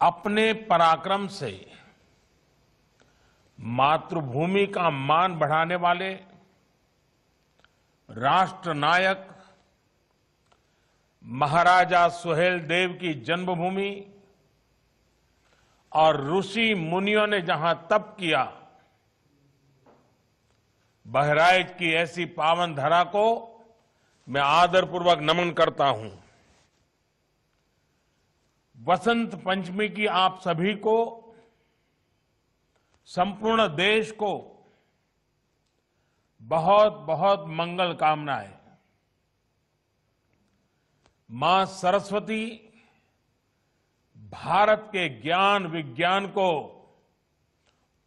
अपने पराक्रम से मातृभूमि का मान बढ़ाने वाले राष्ट्र नायक महाराजा सुहेलदेव की जन्मभूमि और ऋषि मुनियों ने जहां तप किया, बहराइच की ऐसी पावन धरा को मैं आदरपूर्वक नमन करता हूं। वसंत पंचमी की आप सभी को, संपूर्ण देश को बहुत बहुत मंगल कामनाएं। मां सरस्वती भारत के ज्ञान विज्ञान को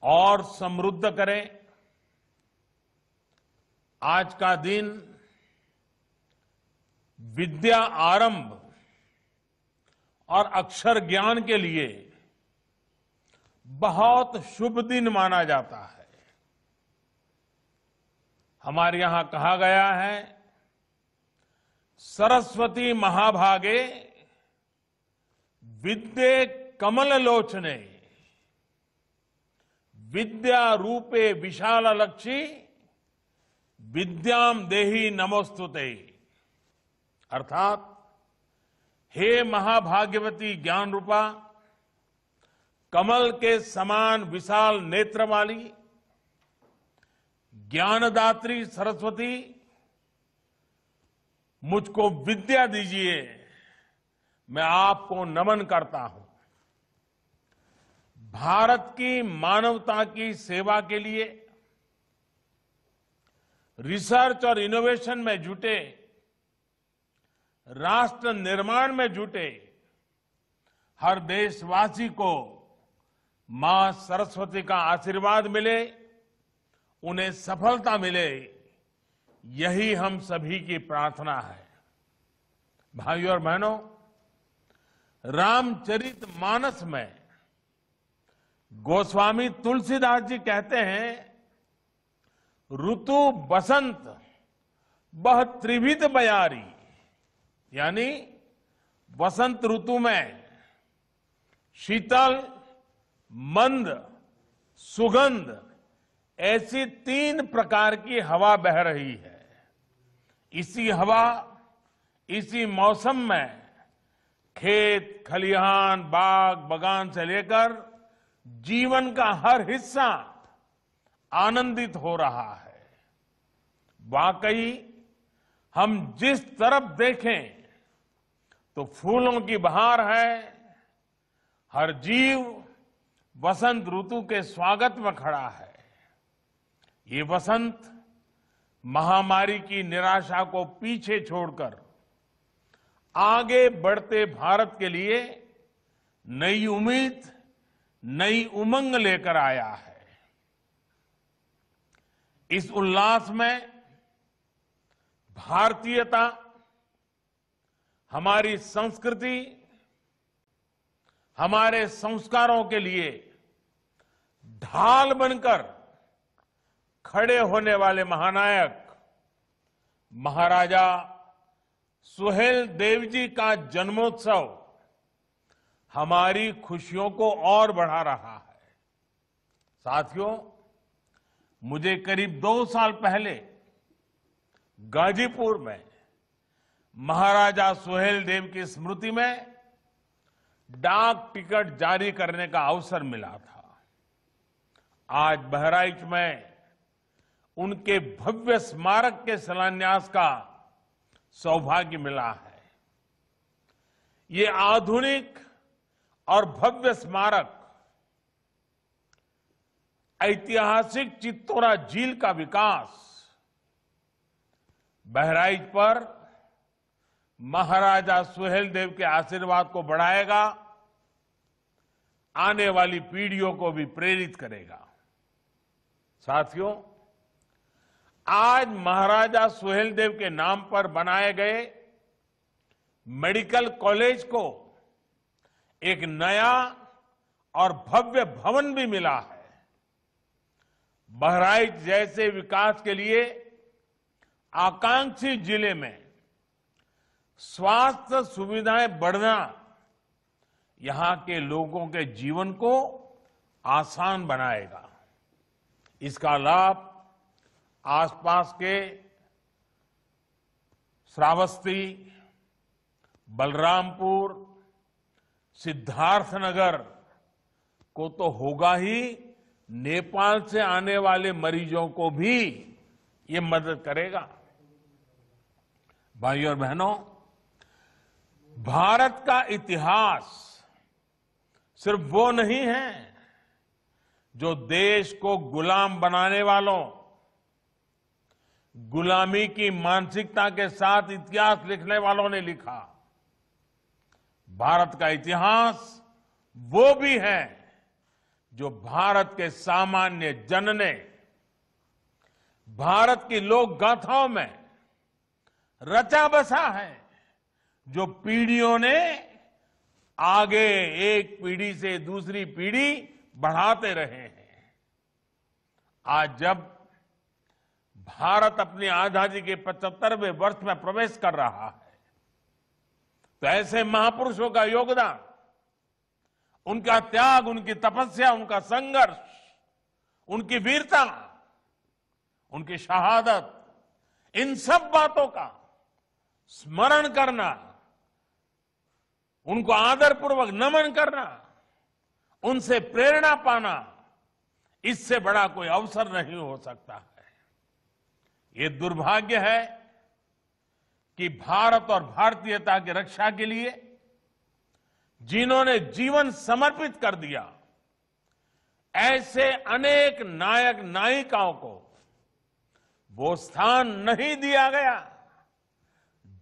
और समृद्ध करें। आज का दिन विद्या आरंभ और अक्षर ज्ञान के लिए बहुत शुभ दिन माना जाता है। हमारे यहां कहा गया है, सरस्वती महाभागे विद्ये कमल लोचने, विद्या रूपे विशाल लक्षी विद्याम देहि नमोस्तुते। अर्थात हे महाभाग्यवती ज्ञान रूपा, कमल के समान विशाल नेत्र वाली ज्ञानदात्री सरस्वती, मुझको विद्या दीजिए, मैं आपको नमन करता हूं। भारत की मानवता की सेवा के लिए रिसर्च और इनोवेशन में जुटे, राष्ट्र निर्माण में जुटे हर देशवासी को मां सरस्वती का आशीर्वाद मिले, उन्हें सफलता मिले, यही हम सभी की प्रार्थना है। भाइयों और बहनों, रामचरितमानस में गोस्वामी तुलसीदास जी कहते हैं, ऋतु बसंत बह त्रिविध बयारी, यानी वसंत ऋतु में शीतल, मंद, सुगंध ऐसी 3 प्रकार की हवा बह रही है। इसी हवा, इसी मौसम में खेत, खलिहान, बाग, बगान से लेकर जीवन का हर हिस्सा आनंदित हो रहा है। वाकई हम जिस तरफ देखें तो फूलों की बहार है। हर जीव वसंत ऋतु के स्वागत में खड़ा है। ये वसंत महामारी की निराशा को पीछे छोड़कर आगे बढ़ते भारत के लिए नई उम्मीद, नई उमंग लेकर आया है। इस उल्लास में भारतीयता, हमारी संस्कृति, हमारे संस्कारों के लिए ढाल बनकर खड़े होने वाले महानायक महाराजा सुहेलदेव जी का जन्मोत्सव हमारी खुशियों को और बढ़ा रहा है। साथियों, मुझे करीब 2 साल पहले गाजीपुर में महाराजा सुहेलदेव की स्मृति में डाक टिकट जारी करने का अवसर मिला था। आज बहराइच में उनके भव्य स्मारक के शिलान्यास का सौभाग्य मिला है। ये आधुनिक और भव्य स्मारक ऐतिहासिक चित्तौरा झील का विकास बहराइच पर महाराजा सुहेलदेव के आशीर्वाद को बढ़ाएगा, आने वाली पीढ़ियों को भी प्रेरित करेगा। साथियों, आज महाराजा सुहेलदेव के नाम पर बनाए गए मेडिकल कॉलेज को एक नया और भव्य भवन भी मिला है। बहराइच जैसे विकास के लिए आकांक्षी जिले में स्वास्थ्य सुविधाएं बढ़ना यहां के लोगों के जीवन को आसान बनाएगा। इसका लाभ आसपास के श्रावस्ती, बलरामपुर, सिद्धार्थनगर को तो होगा ही, नेपाल से आने वाले मरीजों को भी ये मदद करेगा। भाइयों और बहनों, भारत का इतिहास सिर्फ वो नहीं है जो देश को गुलाम बनाने वालों, गुलामी की मानसिकता के साथ इतिहास लिखने वालों ने लिखा। भारत का इतिहास वो भी है जो भारत के सामान्य जन ने भारत की लोक गाथाओं में रचा बसा है, जो पीढ़ियों ने आगे एक पीढ़ी से दूसरी पीढ़ी बढ़ाते रहे हैं। आज जब भारत अपनी आजादी के 75वें वर्ष में प्रवेश कर रहा है, तो ऐसे महापुरुषों का योगदान, उनका त्याग, उनकी तपस्या, उनका संघर्ष, उनकी वीरता, उनकी शहादत, इन सब बातों का स्मरण करना, उनको आदरपूर्वक नमन करना, उनसे प्रेरणा पाना, इससे बड़ा कोई अवसर नहीं हो सकता है। ये दुर्भाग्य है कि भारत और भारतीयता की रक्षा के लिए जिन्होंने जीवन समर्पित कर दिया, ऐसे अनेक नायक नायिकाओं को वो स्थान नहीं दिया गया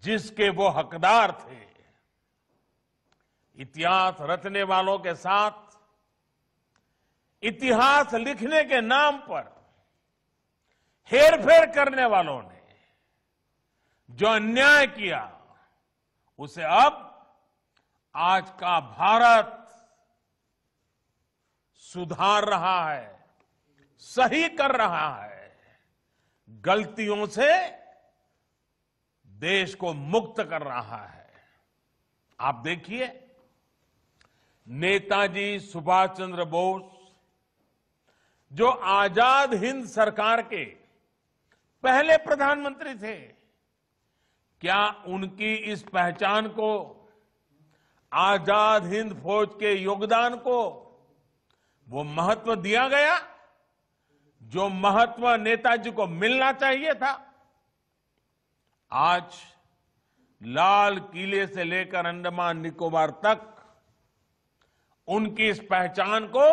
जिसके वो हकदार थे। इतिहास रचने वालों के साथ इतिहास लिखने के नाम पर हेरफेर करने वालों ने जो अन्याय किया, उसे अब आज का भारत सुधार रहा है, सही कर रहा है, गलतियों से देश को मुक्त कर रहा है। आप देखिए, नेताजी सुभाष चंद्र बोस जो आजाद हिंद सरकार के पहले प्रधानमंत्री थे, क्या उनकी इस पहचान को, आजाद हिंद फौज के योगदान को वो महत्व दिया गया जो महत्व नेताजी को मिलना चाहिए था? आज लाल किले से लेकर अंडमान निकोबार तक उनकी इस पहचान को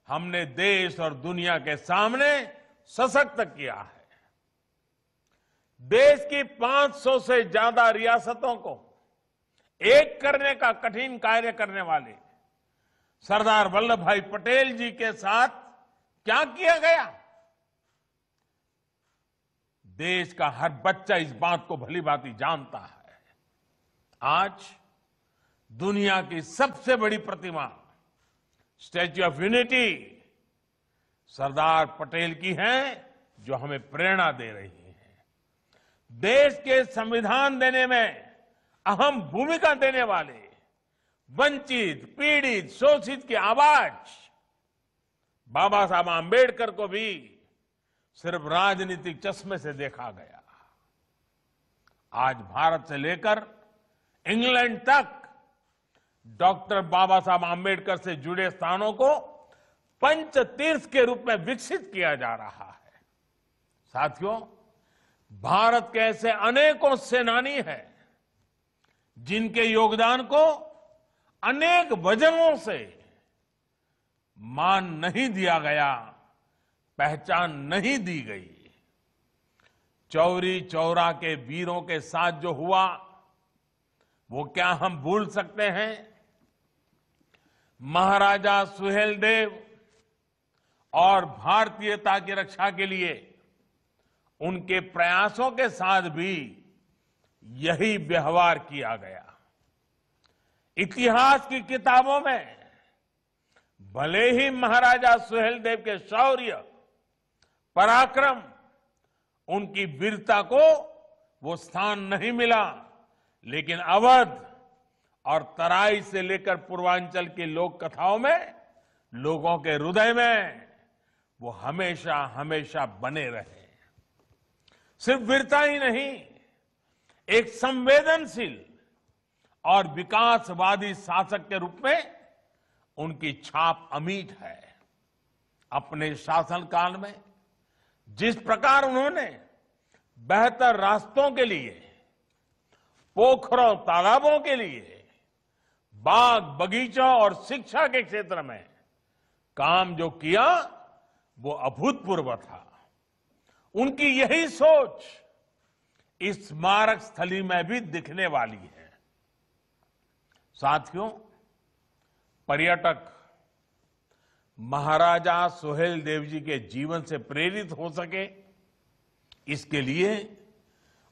हमने देश और दुनिया के सामने सशक्त किया है। देश की 500 से ज्यादा रियासतों को एक करने का कठिन कार्य करने वाले सरदार वल्लभ भाई पटेल जी के साथ क्या किया गया? देश का हर बच्चा इस बात को भली भांति जानता है। आज दुनिया की सबसे बड़ी प्रतिमा statue of unity Sardar Patel की है, जो हमें प्रेरणा दे रही है। देश के संविधान देने में अहम भूमिका देने वाले वंचित, पीड़ित, शोषित की आवाज बाबा साहब आंबेडकर को भी सिर्फ राजनीतिक चश्मे से देखा गया। आज भारत से लेकर इंग्लैंड तक डॉक्टर बाबा साहब आंबेडकर से जुड़े स्थानों को पंच तीर्थ के रूप में विकसित किया जा रहा है। साथियों, भारत के ऐसे अनेकों सेनानी हैं जिनके योगदान को अनेक वजहों से मान नहीं दिया गया, पहचान नहीं दी गई। चौरी चौरा के वीरों के साथ जो हुआ, वो क्या हम भूल सकते हैं? महाराजा सुहेलदेव और भारतीयता की रक्षा के लिए उनके प्रयासों के साथ भी यही व्यवहार किया गया। इतिहास की किताबों में भले ही महाराजा सुहेलदेव के शौर्य, पराक्रम, उनकी वीरता को वो स्थान नहीं मिला, लेकिन अवध और तराई से लेकर पूर्वांचल की लोक कथाओं में लोगों के हृदय में वो हमेशा हमेशा बने रहे। सिर्फ वीरता ही नहीं, एक संवेदनशील और विकासवादी शासक के रूप में उनकी छाप अमिट है। अपने शासनकाल में जिस प्रकार उन्होंने बेहतर रास्तों के लिए, पोखरों तालाबों के लिए, बाग बगीचों और शिक्षा के क्षेत्र में काम जो किया वो अभूतपूर्व था। उनकी यही सोच इस स्मारक स्थली में भी दिखने वाली है। साथियों, पर्यटक महाराजा सुहेलदेव जी के जीवन से प्रेरित हो सके, इसके लिए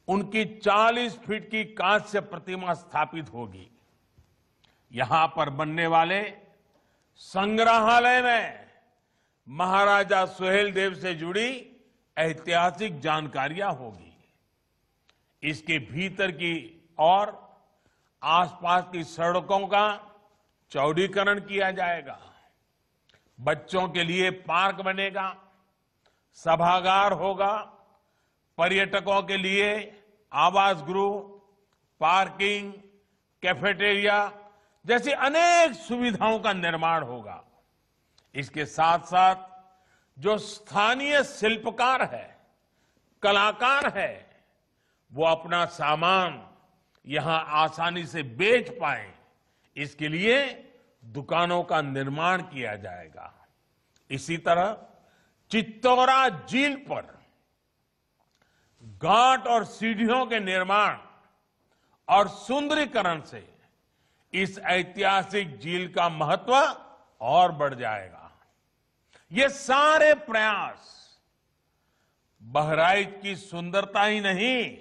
उनकी 40 फीट की कांस्य प्रतिमा स्थापित होगी। यहां पर बनने वाले संग्रहालय में महाराजा सुहेलदेव से जुड़ी ऐतिहासिक जानकारियां होगी। इसके भीतर की और आसपास की सड़कों का चौड़ीकरण किया जाएगा। बच्चों के लिए पार्क बनेगा, सभागार होगा, पर्यटकों के लिए आवास गृह, पार्किंग, कैफेटेरिया जैसी अनेक सुविधाओं का निर्माण होगा। इसके साथ साथ जो स्थानीय शिल्पकार है, कलाकार है, वो अपना सामान यहां आसानी से बेच पाए, इसके लिए दुकानों का निर्माण किया जाएगा। इसी तरह चित्तौरा झील पर घाट और सीढ़ियों के निर्माण और सुंदरीकरण से इस ऐतिहासिक झील का महत्व और बढ़ जाएगा। ये सारे प्रयास बहराइच की सुंदरता ही नहीं,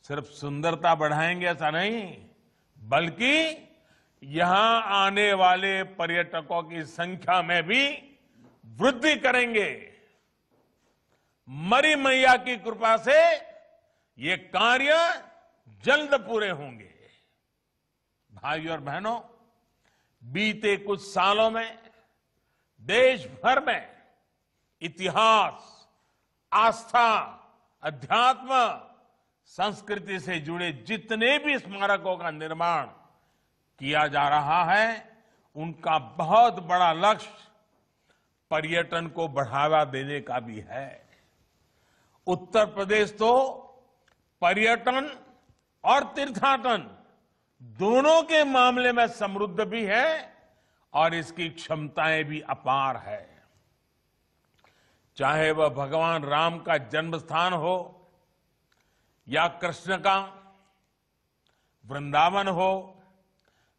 सिर्फ सुंदरता बढ़ाएंगे ऐसा नहीं, बल्कि यहां आने वाले पर्यटकों की संख्या में भी वृद्धि करेंगे। मरी मैया की कृपा से ये कार्य जल्द पूरे होंगे। भाइयों और बहनों, बीते कुछ सालों में देश भर में इतिहास, आस्था, अध्यात्म, संस्कृति से जुड़े जितने भी स्मारकों का निर्माण किया जा रहा है, उनका बहुत बड़ा लक्ष्य पर्यटन को बढ़ावा देने का भी है। उत्तर प्रदेश तो पर्यटन और तीर्थाटन दोनों के मामले में समृद्ध भी है और इसकी क्षमताएं भी अपार है। चाहे वह भगवान राम का जन्म स्थान हो या कृष्ण का वृंदावन हो,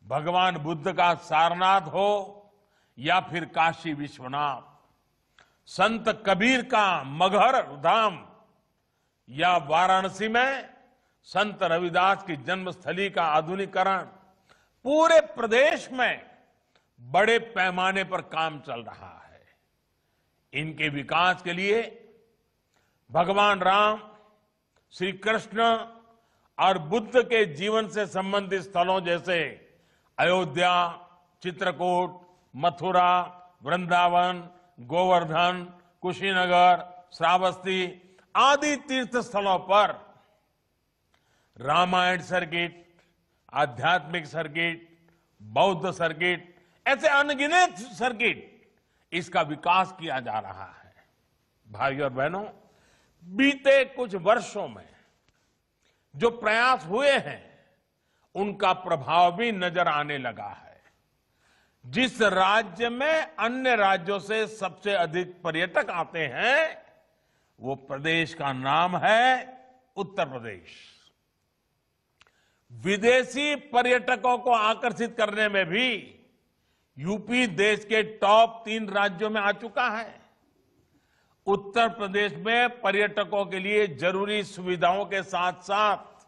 भगवान बुद्ध का सारनाथ हो या फिर काशी विश्वनाथ, संत कबीर का मगहर धाम या वाराणसी में संत रविदास की जन्मस्थली का आधुनिकीकरण, पूरे प्रदेश में बड़े पैमाने पर काम चल रहा है। इनके विकास के लिए भगवान राम, श्री कृष्ण और बुद्ध के जीवन से संबंधित स्थलों जैसे अयोध्या, चित्रकूट, मथुरा, वृंदावन, गोवर्धन, कुशीनगर, श्रावस्ती आदि तीर्थ स्थलों पर रामायण सर्किट, आध्यात्मिक सर्किट, बौद्ध सर्किट, ऐसे अनगिनत सर्किट, इसका विकास किया जा रहा है। भाइयों और बहनों, बीते कुछ वर्षों में जो प्रयास हुए हैं, उनका प्रभाव भी नजर आने लगा है। जिस राज्य में अन्य राज्यों से सबसे अधिक पर्यटक आते हैं, वो प्रदेश का नाम है उत्तर प्रदेश। विदेशी पर्यटकों को आकर्षित करने में भी यूपी देश के टॉप 3 राज्यों में आ चुका है। उत्तर प्रदेश में पर्यटकों के लिए जरूरी सुविधाओं के साथ साथ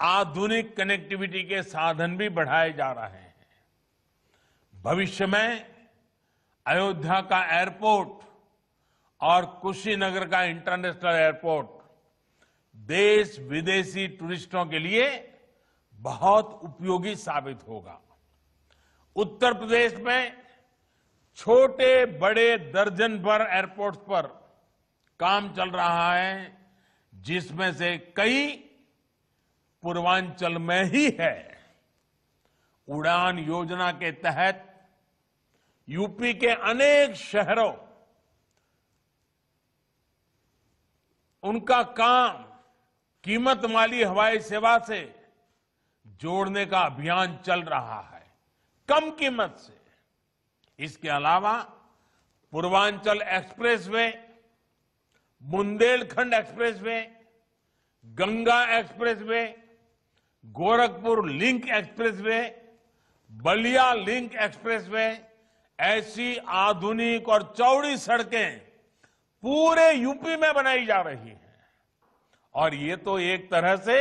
आधुनिक कनेक्टिविटी के साधन भी बढ़ाए जा रहे हैं। भविष्य में अयोध्या का एयरपोर्ट और कुशीनगर का इंटरनेशनल एयरपोर्ट देश विदेशी टूरिस्टों के लिए बहुत उपयोगी साबित होगा। उत्तर प्रदेश में छोटे बड़े दर्जन भर एयरपोर्ट्स पर काम चल रहा है, जिसमें से कई पूर्वांचल में ही है। उड़ान योजना के तहत यूपी के अनेक शहरों उनका काम कीमत वाली हवाई सेवा से जोड़ने का अभियान चल रहा है, कम कीमत से। इसके अलावा Purvanchal expressway, Bundelkhand expressway, Ganga expressway, Gorakhpur link expressway, Ballia link expressway, ऐसी आधुनिक और चौड़ी सड़कें पूरे यूपी में बनाई जा रही हैं। और ये तो एक तरह से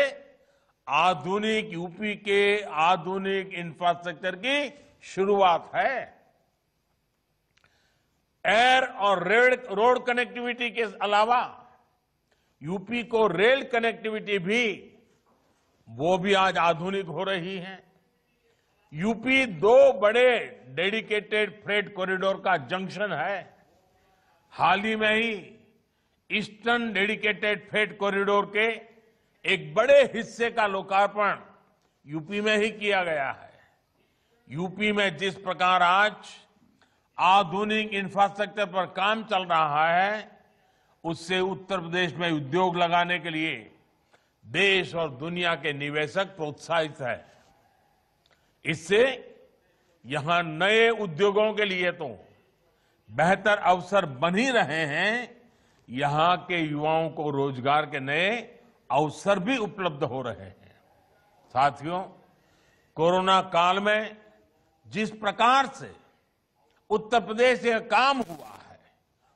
आधुनिक यूपी के आधुनिक इंफ्रास्ट्रक्चर की शुरुआत है। एयर और रोड कनेक्टिविटी के अलावा यूपी को रेल कनेक्टिविटी भी आज आधुनिक हो रही है। यूपी 2 बड़े डेडिकेटेड फ्रेट कॉरिडोर का जंक्शन है। हाल ही में ही ईस्टर्न डेडिकेटेड फ्रेट कॉरिडोर के एक बड़े हिस्से का लोकार्पण यूपी में ही किया गया है। यूपी में जिस प्रकार आज आधुनिक इंफ्रास्ट्रक्चर पर काम चल रहा है, उससे उत्तर प्रदेश में उद्योग लगाने के लिए देश और दुनिया के निवेशक प्रोत्साहित है। इससे यहां नए उद्योगों के लिए तो बेहतर अवसर बन ही रहे हैं, यहां के युवाओं को रोजगार के नए अवसर भी उपलब्ध हो रहे हैं। साथियों, कोरोना काल में जिस प्रकार से उत्तर प्रदेश से काम हुआ है,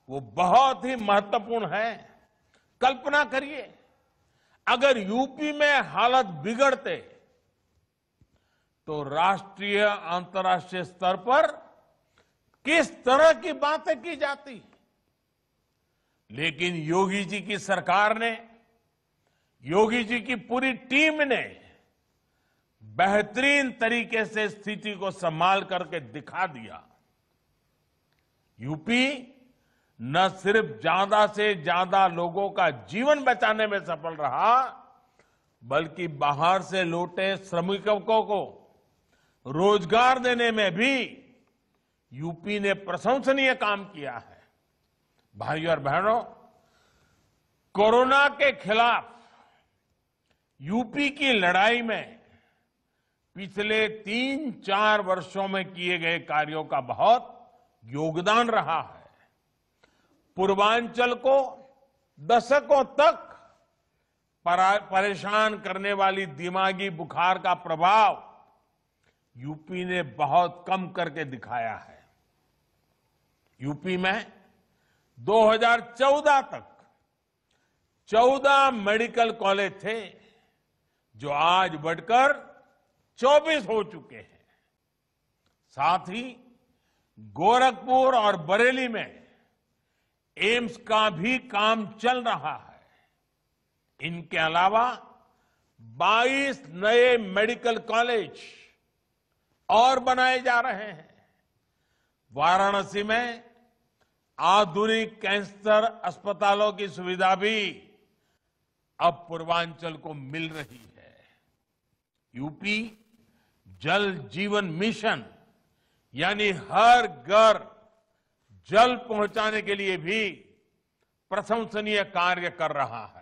वो बहुत ही महत्वपूर्ण है। कल्पना करिए, अगर यूपी में हालत बिगड़ते तो राष्ट्रीय अंतर्राष्ट्रीय स्तर पर किस तरह की बातें की जाती। लेकिन योगी जी की सरकार ने, योगी जी की पूरी टीम ने बेहतरीन तरीके से स्थिति को संभाल करके दिखा दिया। यूपी न सिर्फ ज्यादा से ज्यादा लोगों का जीवन बचाने में सफल रहा, बल्कि बाहर से लौटे श्रमिकों को रोजगार देने में भी यूपी ने प्रशंसनीय काम किया है। भाइयों और बहनों, कोरोना के खिलाफ यूपी की लड़ाई में पिछले 3-4 वर्षों में किए गए कार्यों का बहुत योगदान रहा है। पूर्वांचल को दशकों तक परेशान करने वाली दिमागी बुखार का प्रभाव यूपी ने बहुत कम करके दिखाया है। यूपी में 2014 तक 14 मेडिकल कॉलेज थे, जो आज बढ़कर 24 हो चुके हैं। साथ ही गोरखपुर और बरेली में एम्स का भी काम चल रहा है। इनके अलावा 22 नए मेडिकल कॉलेज और बनाए जा रहे हैं। वाराणसी में आधुनिक कैंसर अस्पतालों की सुविधा भी अब पूर्वांचल को मिल रही है। यूपी जल जीवन मिशन यानी हर घर जल पहुंचाने के लिए भी प्रशंसनीय कार्य कर रहा है।